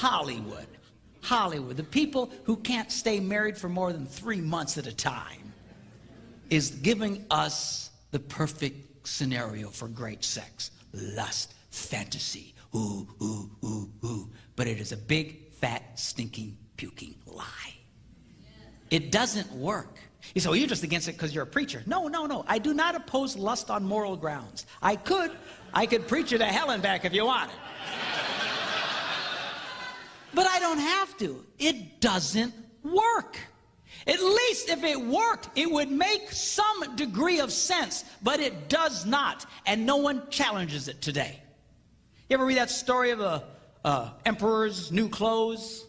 Hollywood, the people who can't stay married for more than 3 months at a time, is giving us the perfect scenario for great sex. Lust, fantasy, ooh, ooh, ooh, ooh. But it is a big, fat, stinking, puking lie. It doesn't work. You say, well, you're just against it because you're a preacher. No, no, no. I do not oppose lust on moral grounds. I could preach you to hell and back if you wanted. But I don't have to. It doesn't work. At least if it worked, it would make some degree of sense. But it does not. And no one challenges it today. You ever read that story of the emperor's new clothes?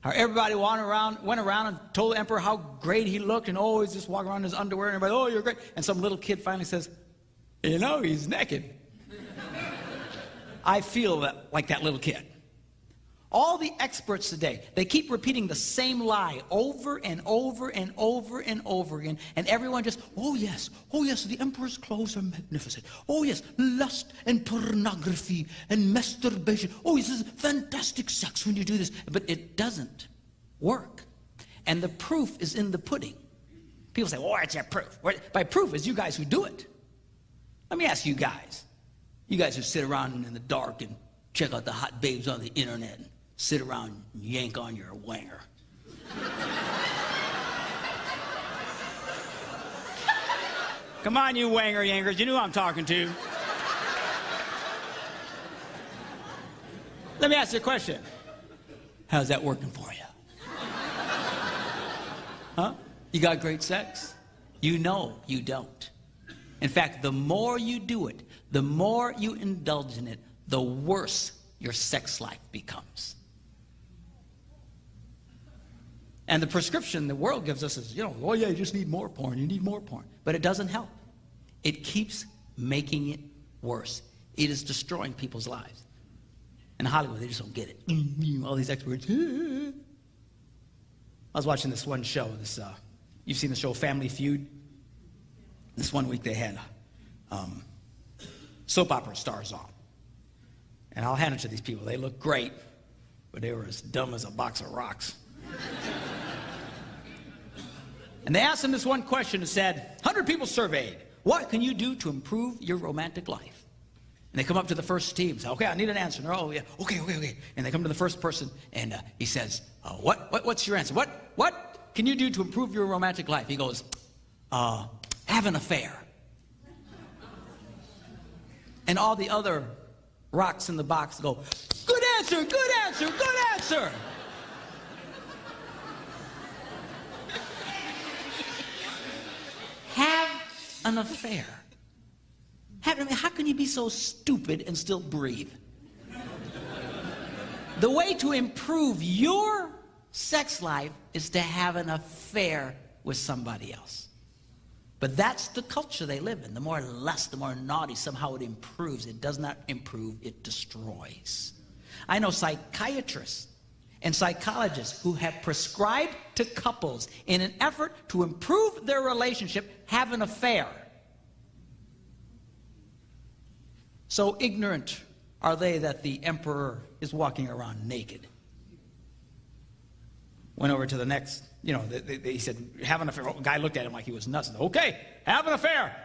How everybody went around and told the emperor how great he looked, and oh, he's just walking around in his underwear, and everybody, oh, you're great. And some little kid finally says, you know, he's naked. I feel like that little kid. All the experts today, they keep repeating the same lie over and over and over and over again, and everyone just, oh yes, the emperor's clothes are magnificent. Oh yes, lust and pornography and masturbation. Oh, this is fantastic sex when you do this. But it doesn't work. And the proof is in the pudding. People say, well, where's your proof? By proof is you guys who do it. Let me ask you guys who sit around in the dark and check out the hot babes on the internet and sit around and yank on your wanger. Come on, you wanger yankers, you know who I'm talking to. Let me ask you a question. How's that working for you? Huh? You got great sex? You know you don't. In fact, the more you do it, the more you indulge in it, the worse your sex life becomes. And the prescription the world gives us is, oh yeah, you just need more porn, you need more porn. But it doesn't help. It keeps making it worse. It is destroying people's lives. In Hollywood, they just don't get it. All these experts. I was watching this one show, you've seen the show Family Feud? This one week they had soap opera stars on. And I'll hand it to these people. They look great, but they were as dumb as a box of rocks. And they asked them this one question and said, 100 people surveyed, what can you do to improve your romantic life? And they come up to the first team and say, okay, I need an answer. And they're, oh, yeah, okay. And they come to the first person, and he says, what's your answer? What can you do to improve your romantic life? He goes, have an affair. And all the other rocks in the box go, good answer, good answer, good answer. Have an affair. How can you be so stupid and still breathe? The way to improve your sex life is to have an affair with somebody else. But that's the culture they live in. The more lust, the more naughty, somehow it improves. It does not improve, it destroys. I know psychiatrists and psychologists who have prescribed to couples in an effort to improve their relationship, have an affair. So ignorant are they that the emperor is walking around naked. Went over to the next, he said, have an affair. The guy looked at him like he was nuts. Okay, have an affair.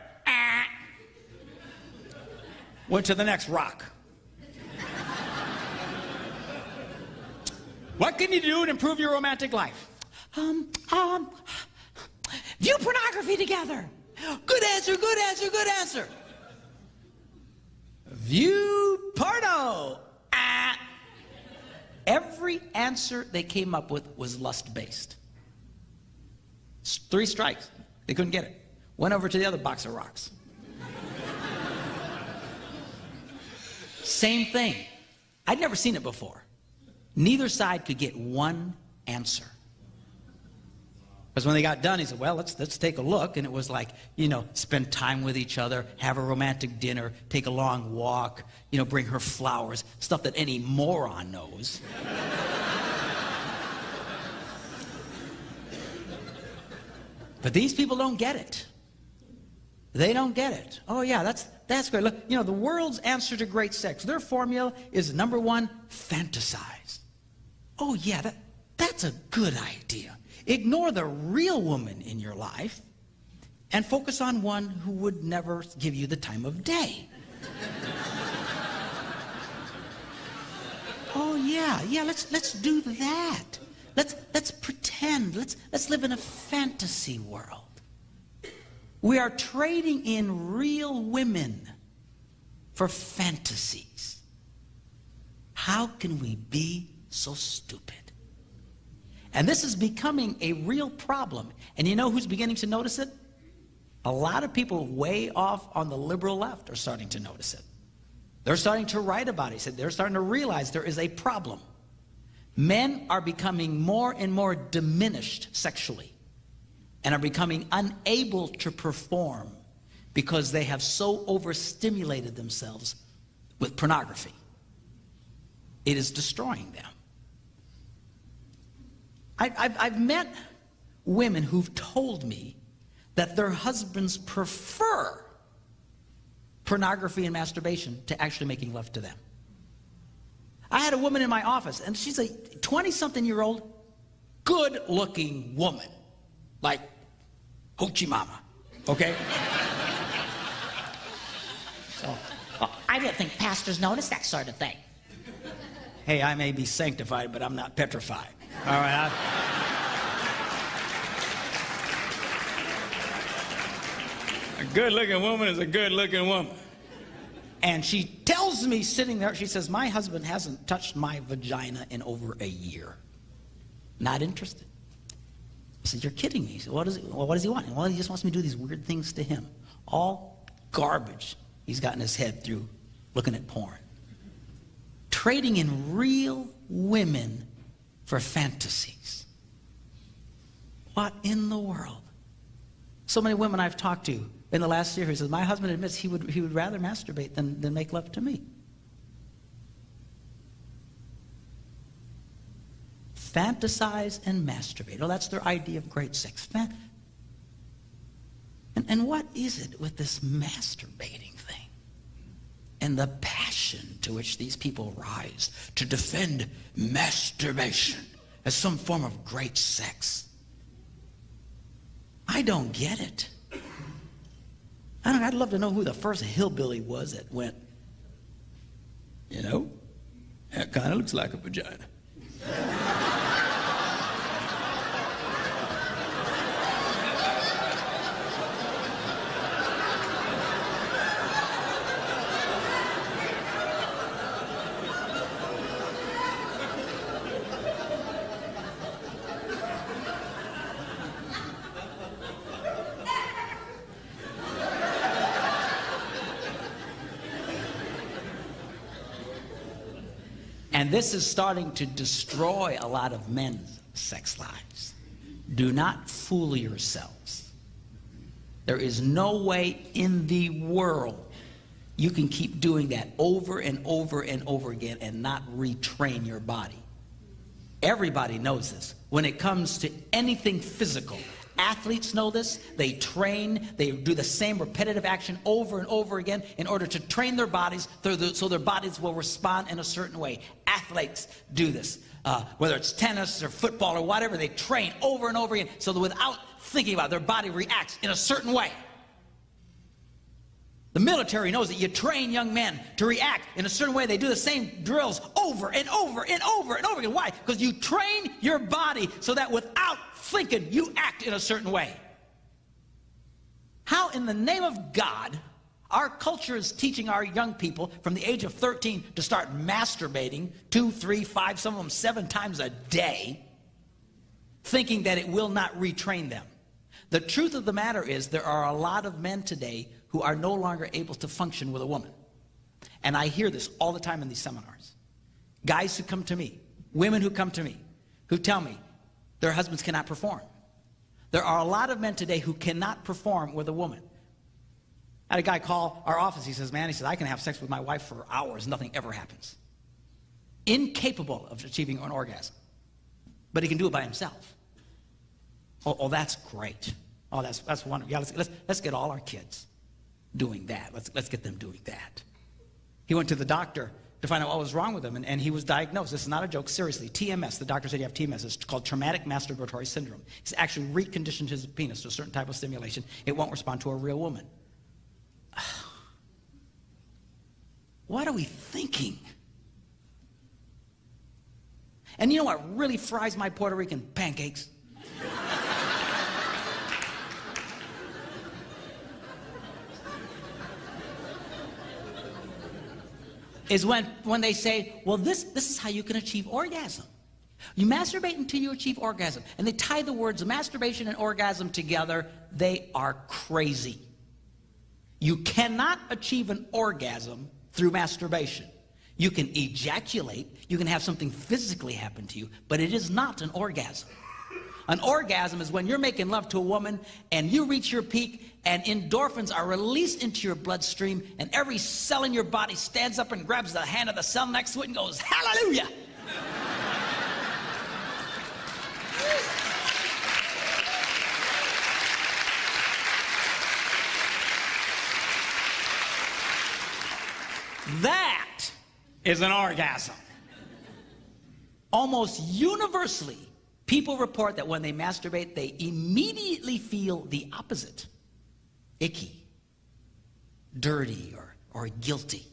Went to the next rock. What can you do to improve your romantic life? View pornography together. Good answer, good answer, good answer. View porno. Every answer they came up with was lust-based. 3 strikes. They couldn't get it. Went over to the other box of rocks. Same thing. I'd never seen it before. Neither side could get one answer. Because when they got done, he said, well, let's take a look. And it was like, spend time with each other, have a romantic dinner, take a long walk, bring her flowers, stuff that any moron knows. But these people don't get it. They don't get it. Oh, yeah, that's great. Look, the world's answer to great sex, their formula is, number 1, fantasize. oh yeah, that's a good idea. Ignore the real woman in your life and focus on one who would never give you the time of day. Oh yeah, let's do that. Let's pretend. Let's live in a fantasy world. We are trading in real women for fantasies. How can we be so stupid? And this is becoming a real problem. And you know who's beginning to notice it? A lot of people way off on the liberal left are starting to notice it. They're starting to write about it. They're starting to realize there is a problem. Men are becoming more and more diminished sexually and are becoming unable to perform because they have so overstimulated themselves with pornography. It is destroying them. I've met women who've told me that their husbands prefer pornography and masturbation to actually making love to them. I had a woman in my office, and she's a 20-something-year-old, good-looking woman, like Hoochie Mama, okay? So, I didn't think pastors notice that sort of thing. hey, I may be sanctified, but I'm not petrified. All right. A good-looking woman is a good-looking woman. And she tells me sitting there, she says, my husband hasn't touched my vagina in over a year. Not interested. I said, you're kidding me. So what does he want? Well, he just wants me to do these weird things to him. All garbage he's gotten his head through looking at porn. Trading in real women for fantasies. What in the world? So many women I've talked to in the last year who says, my husband admits he would rather masturbate than make love to me. Fantasize and masturbate. Oh, that's their idea of great sex. And what is it with this masturbating thing? And the passion to which these people rise to defend masturbation as some form of great sex. I don't get it. I'd love to know who the first hillbilly was that went, you know, that kind of looks like a vagina. And this is starting to destroy a lot of men's sex lives. Do not fool yourselves. There is no way in the world you can keep doing that over and over and over again and not retrain your body. Everybody knows this. When it comes to anything physical, athletes know this. They train, they do the same repetitive action over and over again in order to train their bodies so their bodies will respond in a certain way. Athletes do this. Whether it's tennis or football or whatever, they train over and over again so that without thinking about it, their body reacts in a certain way. The military knows that you train young men to react in a certain way. They do the same drills over and over and over and over again. Why? Because you train your body so that without thinking, you act in a certain way. How in the name of God, our culture is teaching our young people from the age of 13 to start masturbating 2, 3, 5, some of them 7 times a day, thinking that it will not retrain them. The truth of the matter is there are a lot of men today who are no longer able to function with a woman. And I hear this all the time in these seminars. Guys who come to me, women who come to me, who tell me their husbands cannot perform. There are a lot of men today who cannot perform with a woman. I had a guy call our office. He says, man, I can have sex with my wife for hours. Nothing ever happens. Incapable of achieving an orgasm. But he can do it by himself. Oh, that's great. Oh, that's wonderful. Yeah, let's get all our kids doing that. Let's get them doing that. He went to the doctor to find out what was wrong with him, and he was diagnosed. This is not a joke, seriously. TMS, the doctor said you have TMS. It's called traumatic masturbatory syndrome. He's actually reconditioned his penis to a certain type of stimulation. It won't respond to a real woman. What are we thinking? And you know what really fries my Puerto Rican pancakes? Is when they say, well, this is how you can achieve orgasm. You masturbate until you achieve orgasm. And they tie the words masturbation and orgasm together. They are crazy. You cannot achieve an orgasm through masturbation. You can ejaculate, you can have something physically happen to you, but it is not an orgasm. An orgasm is when you're making love to a woman and you reach your peak and endorphins are released into your bloodstream and every cell in your body stands up and grabs the hand of the cell next to it and goes, hallelujah! That is an orgasm. Almost universally, people report that when they masturbate, they immediately feel the opposite. Icky, dirty, or guilty.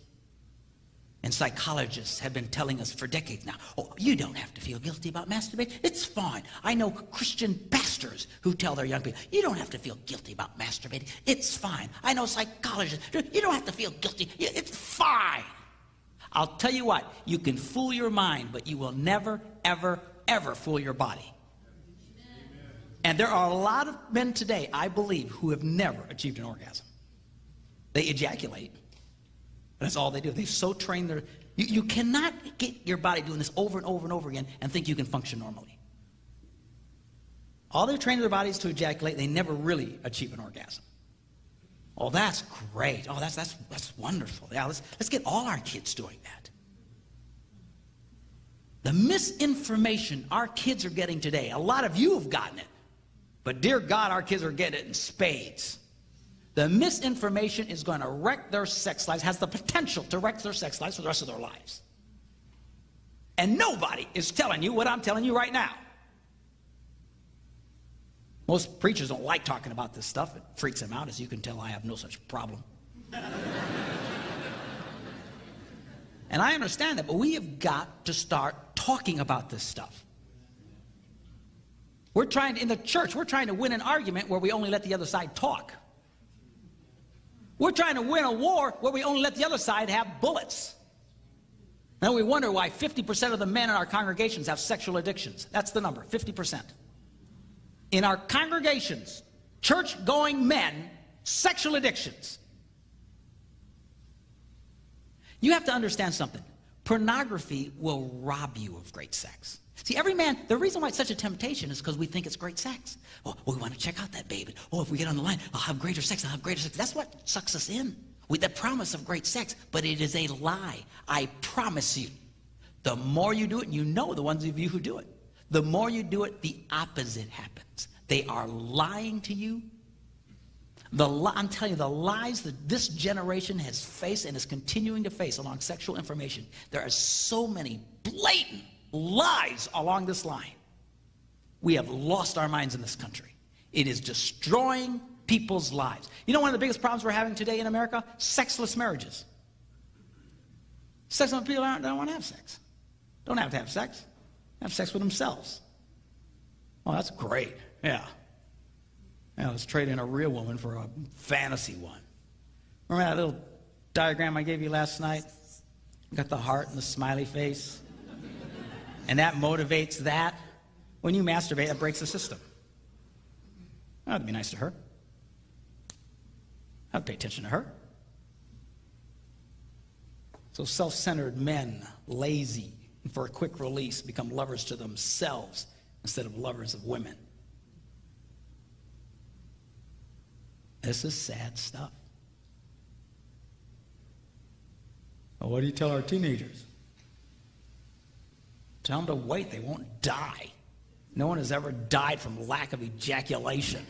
And psychologists have been telling us for decades now, oh, you don't have to feel guilty about masturbating. It's fine. I know Christian pastors who tell their young people, you don't have to feel guilty about masturbating. It's fine. I know psychologists, you don't have to feel guilty. It's fine. I'll tell you what, you can fool your mind, but you will never, ever, ever fool your body. And there are a lot of men today, I believe, who have never achieved an orgasm. They ejaculate. That's all they do. They've so trained their... You cannot get your body doing this over and over and over again and think you can function normally. All they've trained their bodies to ejaculate, they never really achieve an orgasm. Oh, that's great. Oh, that's wonderful. Yeah, let's get all our kids doing that. The misinformation our kids are getting today, a lot of you have gotten it. But dear God, our kids are getting it in spades. The misinformation is going to wreck their sex lives, has the potential to wreck their sex lives for the rest of their lives. And nobody is telling you what I'm telling you right now. Most preachers don't like talking about this stuff. It freaks them out. As you can tell, I have no such problem. And I understand that, but we have got to start talking about this stuff. We're trying to, in the church, we're trying to win an argument where we only let the other side talk. We're trying to win a war where we only let the other side have bullets. And we wonder why 50% of the men in our congregations have sexual addictions. That's the number, 50%. In our congregations, church-going men, sexual addictions. You have to understand something. Pornography will rob you of great sex. See, every man, the reason why it's such a temptation is because we think it's great sex. Oh, we want to check out that baby. Oh, if we get on the line, I'll have greater sex, I'll have greater sex. That's what sucks us in, with the promise of great sex. But it is a lie. I promise you. The more you do it, and you know the ones of you who do it, the more you do it, the opposite happens. They are lying to you. I'm telling you, the lies that this generation has faced and is continuing to face along sexual information, there are so many blatant lies along this line. We have lost our minds in this country. It is destroying people's lives. You know one of the biggest problems we're having today in America? Sexless marriages. Sexless people don't want to have sex. Don't have to have sex. Have sex with themselves. Oh, that's great. Yeah. Yeah, let's trade in a real woman for a fantasy one. Remember that little diagram I gave you last night? Got the heart and the smiley face. And that motivates that. When you masturbate, that breaks the system. That'd be nice to her. I'd pay attention to her. So self-centered men, lazy, and for a quick release, become lovers to themselves instead of lovers of women. This is sad stuff. Well, what do you tell our teenagers? Tell them to wait. They won't die. No one has ever died from lack of ejaculation.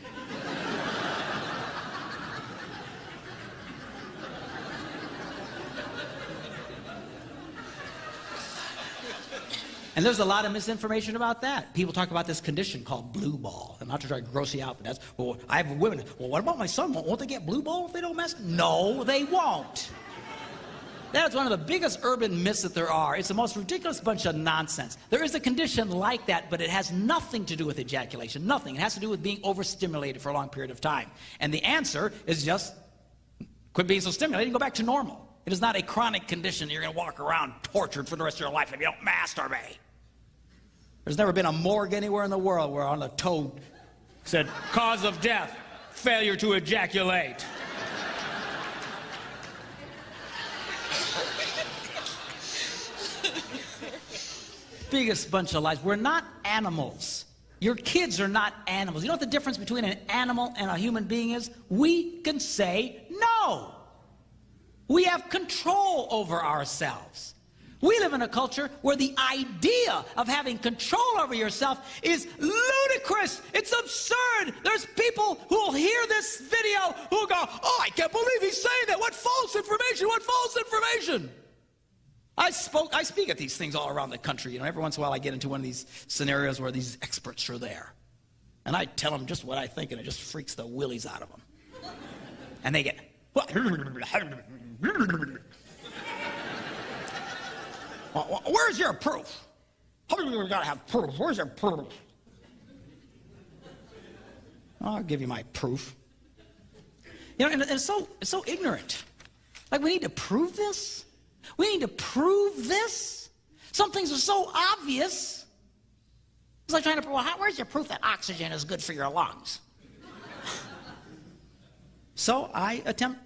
And there's a lot of misinformation about that. People talk about this condition called blue ball. And not to try to gross you out, but that's, well, I have women, well, what about my son? Won't they get blue ball if they don't mess? No, they won't. That's one of the biggest urban myths that there are. It's the most ridiculous bunch of nonsense. There is a condition like that, but it has nothing to do with ejaculation. Nothing. It has to do with being overstimulated for a long period of time. And the answer is just quit being so stimulated and go back to normal. It is not a chronic condition you're going to walk around tortured for the rest of your life if you don't masturbate. There's never been a morgue anywhere in the world where on the toad said, cause of death, failure to ejaculate. Biggest bunch of lies. We're not animals. Your kids are not animals. You know what the difference between an animal and a human being is? We can say no. We have control over ourselves. We live in a culture where the idea of having control over yourself is ludicrous. It's absurd. There's people who will hear this video who will go, oh, I can't believe he's saying that. What false information? What false information? I speak at these things all around the country. You know, every once in a while I get into one of these scenarios where these experts are there. And I tell them just what I think, and it just freaks the willies out of them. And they get, well, where's your proof? We've got to have proof. Where's your proof? I'll give you my proof. You know, and it's so ignorant. Like, we need to prove this? We need to prove this? Some things are so obvious. It's like trying to prove, well, where's your proof that oxygen is good for your lungs? So I attempt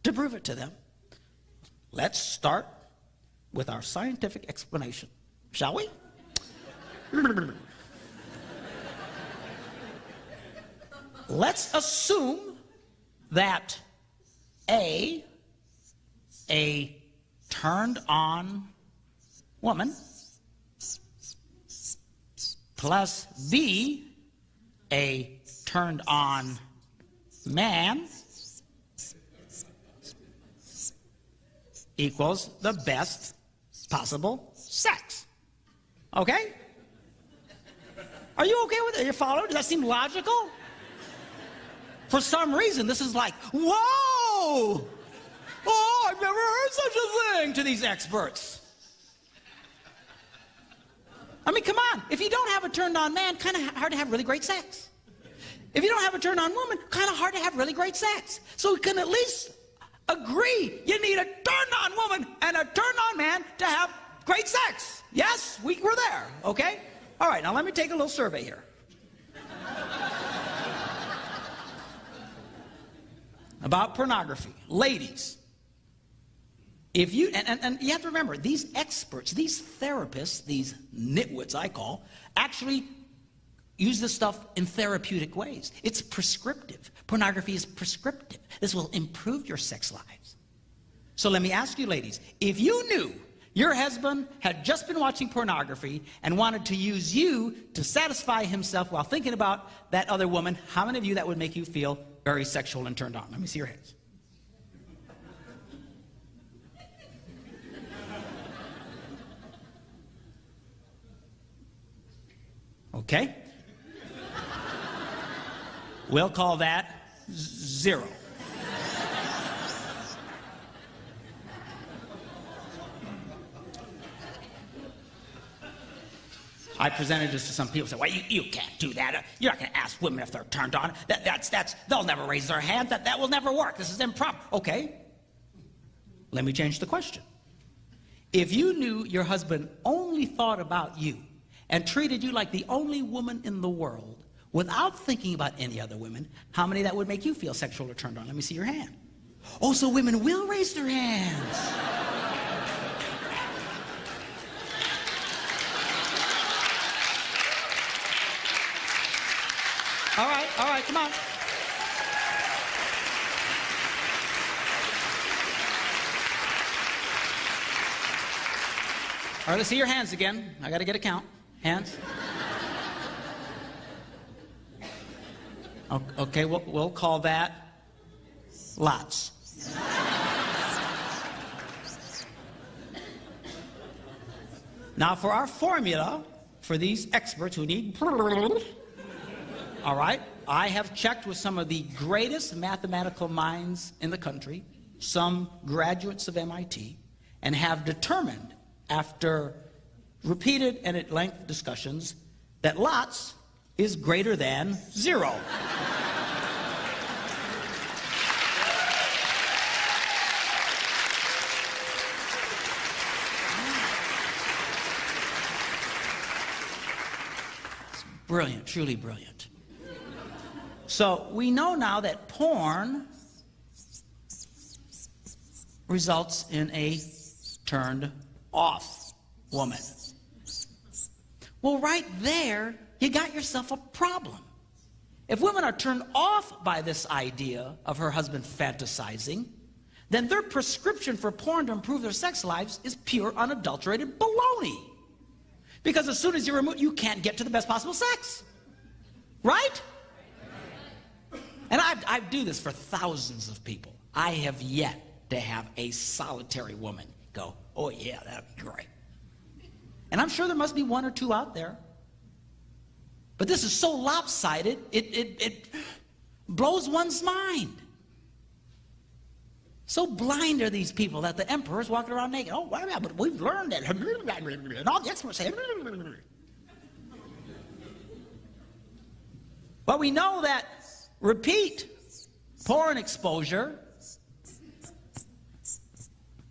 to prove it to them. Let's start with our scientific explanation, shall we? Let's assume that a turned-on woman plus B, a turned-on man, equals the best possible sex. Okay? Are you okay with it? You follow? Does that seem logical? For some reason, this is like, whoa! Oh, I've never heard such a thing to these experts. I mean, come on. If you don't have a turned-on man, kind of hard to have really great sex. If you don't have a turned-on woman, kind of hard to have really great sex. So we can at least agree you need a turned-on woman and a turned-on man to have great sex. Yes, we're there, okay? All right, now let me take a little survey here. About pornography. Ladies, if you, and you have to remember, these experts, these therapists, these nitwits I call, actually use this stuff in therapeutic ways. It's prescriptive. Pornography is prescriptive. This will improve your sex lives. So let me ask you, ladies, if you knew your husband had just been watching pornography and wanted to use you to satisfy himself while thinking about that other woman, how many of you that would make you feel very sexual and turned on? Let me see your hands. Okay? We'll call that 0. I presented this to some people. Said, "Well, you can't do that. You're not going to ask women if they're turned on. They'll never raise their hand. That will never work. This is improper." Okay. Let me change the question. If you knew your husband only thought about you and treated you like the only woman in the world without thinking about any other women, how many that would make you feel sexual or turned on? Let me see your hand. Oh, so women will raise their hands. All right, come on. All right, let's see your hands again. I got to get a count. Hands. Okay, we'll call that lots. Now, for our formula, for these experts who need, all right, I have checked with some of the greatest mathematical minds in the country, some graduates of MIT, and have determined, after repeated and at length discussions, that lots is greater than 0. Brilliant, truly brilliant. So we know now that porn results in a turned off woman. Well, right there, you got yourself a problem. If women are turned off by this idea of her husband fantasizing, then their prescription for porn to improve their sex lives is pure, unadulterated baloney. Because as soon as you remove, you can't get to the best possible sex. Right? And I do this for thousands of people. I have yet to have a solitary woman go, oh yeah, that'd be great. And I'm sure there must be one or two out there. But this is so lopsided, it blows one's mind. So blind are these people that the emperor's walking around naked. Oh, well, but we've learned that. And all the experts say. But we know that repeat porn exposure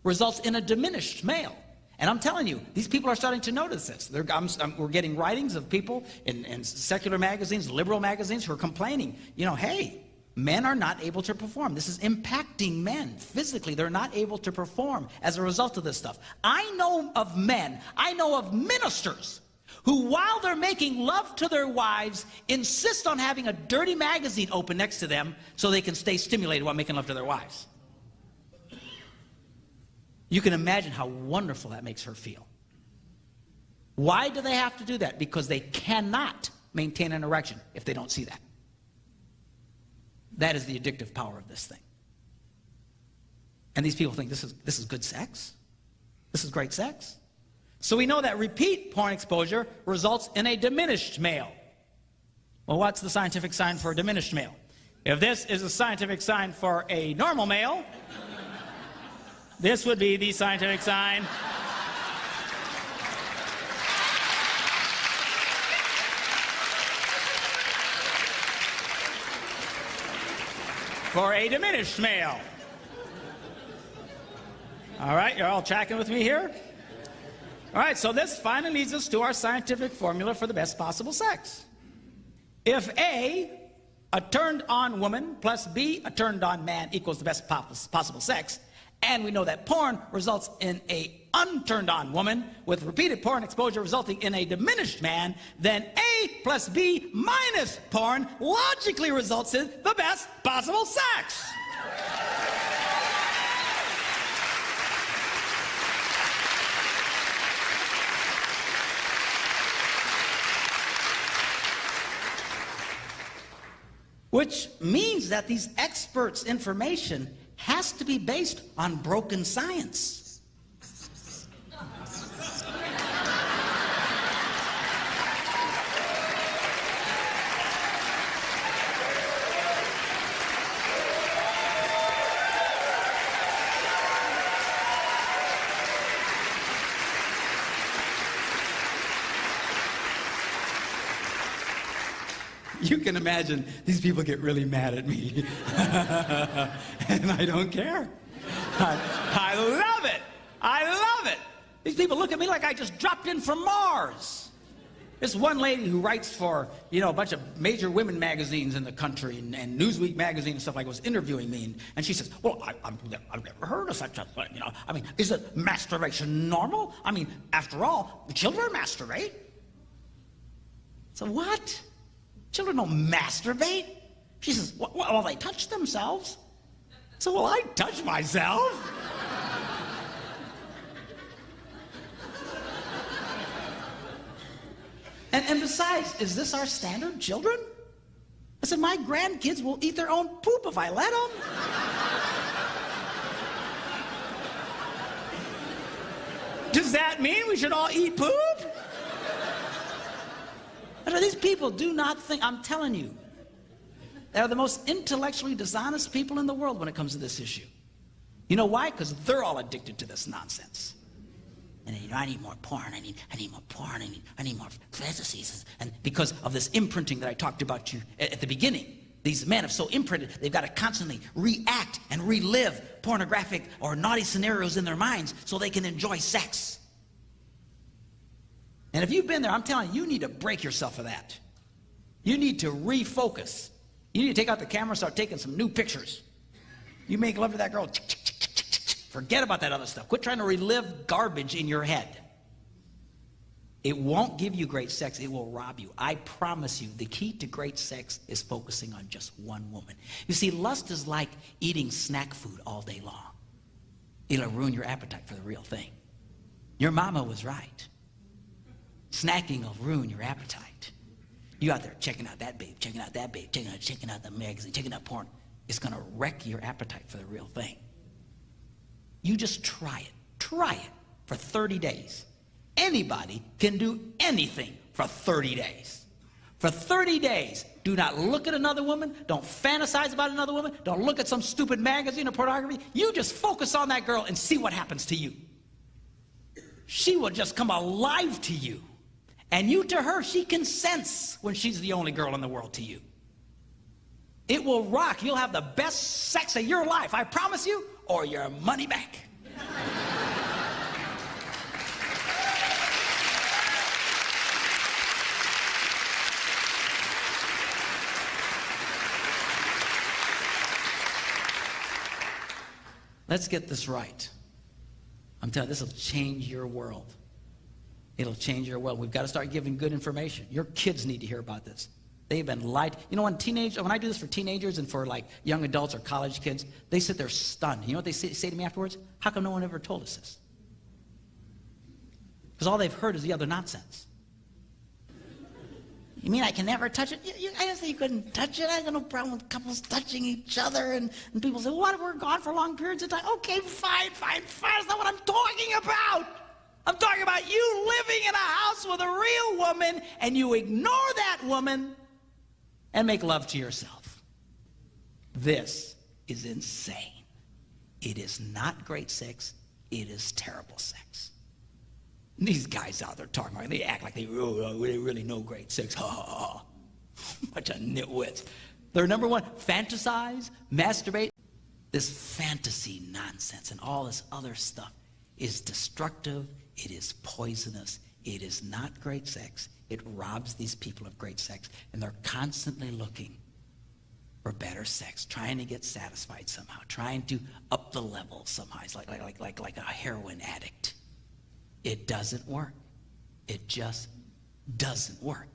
results in a diminished male. And I'm telling you, these people are starting to notice this. We're getting writings of people in secular magazines, liberal magazines, who are complaining, you know, hey, men are not able to perform. This is impacting men physically. They're not able to perform as a result of this stuff. I know of men, I know of ministers who, while they're making love to their wives, insist on having a dirty magazine open next to them so they can stay stimulated while making love to their wives. You can imagine how wonderful that makes her feel. Why do they have to do that? Because they cannot maintain an erection if they don't see that. That is the addictive power of this thing. And these people think this is good sex? This is great sex? So we know that repeat porn exposure results in a diminished male. Well, what's the scientific sign for a diminished male? If this is a scientific sign for a normal male, this would be the scientific sign for a diminished male. All right, you're all tracking with me here? All right, so this finally leads us to our scientific formula for the best possible sex. If A, a turned-on woman, plus B, a turned-on man, equals the best possible sex, and we know that porn results in a unturned-on woman, with repeated porn exposure resulting in a diminished man, then A plus B minus porn logically results in the best possible sex. Which means that these experts' information has to be based on broken science. You can imagine these people get really mad at me. And I don't care. I love it. I love it. These people look at me like I just dropped in from Mars. This one lady who writes for, you know, a bunch of major women magazines in the country and Newsweek magazine and stuff like that was interviewing me. And she says, well, I've never heard of such a thing, you know. I mean, is it masturbation normal? I mean, after all, children masturbate. So what? Children don't masturbate. She says, well, they touch themselves. So, well, I touch myself. and besides, is this our standard, children? I said, my grandkids will eat their own poop if I let them. does that mean? We should all eat poop? These people do not think, I'm telling you, they're the most intellectually dishonest people in the world when it comes to this issue. You know why? Because they're all addicted to this nonsense. And I need more porn, I need more porn, I need more fantasies. And because of this imprinting that I talked about you at the beginning, these men have so imprinted, they've got to constantly react and relive pornographic or naughty scenarios in their minds so they can enjoy sex. And if you've been there, I'm telling you, you need to break yourself of that. You need to refocus. You need to take out the camera and start taking some new pictures. You make love to that girl, forget about that other stuff. Quit trying to relive garbage in your head. It won't give you great sex. It will rob you. I promise you, the key to great sex is focusing on just one woman. You see, lust is like eating snack food all day long. It'll ruin your appetite for the real thing. Your mama was right. Snacking will ruin your appetite. You out there checking out that babe, checking out that babe, checking out the magazine, checking out porn. It's going to wreck your appetite for the real thing. You just try it. Try it for 30 days. Anybody can do anything for 30 days. For 30 days, do not look at another woman. Don't fantasize about another woman. Don't look at some stupid magazine or pornography. You just focus on that girl and see what happens to you. She will just come alive to you. And you to her, she can sense when she's the only girl in the world to you. It will rock. You'll have the best sex of your life, I promise you, or your money back. Let's get this right. I'm telling you, this will change your world. It'll change your world. We've got to start giving good information. Your kids need to hear about this. They've been lied. You know, when I do this for teenagers and for like young adults or college kids, they sit there stunned. You know what they say to me afterwards? How come no one ever told us this? Because all they've heard is the other nonsense. You mean I can never touch it? I didn't say you couldn't touch it. I got no problem with couples touching each other. And people say, well, what if we're gone for long periods of time? Okay, fine. That's not what I'm talking about. I'm talking about you living in a house with a real woman and you ignore that woman and make love to yourself. This is insane. It is not great sex. It is terrible sex. These guys out there talking about it, they act like they really know great sex. Ha ha ha. Bunch of nitwits. They're number one, fantasize, masturbate. This fantasy nonsense and all this other stuff is destructive. It is poisonous. It is not great sex. It robs these people of great sex. And they're constantly looking for better sex, trying to get satisfied somehow, trying to up the level somehow. It's like a heroin addict. It doesn't work. It just doesn't work.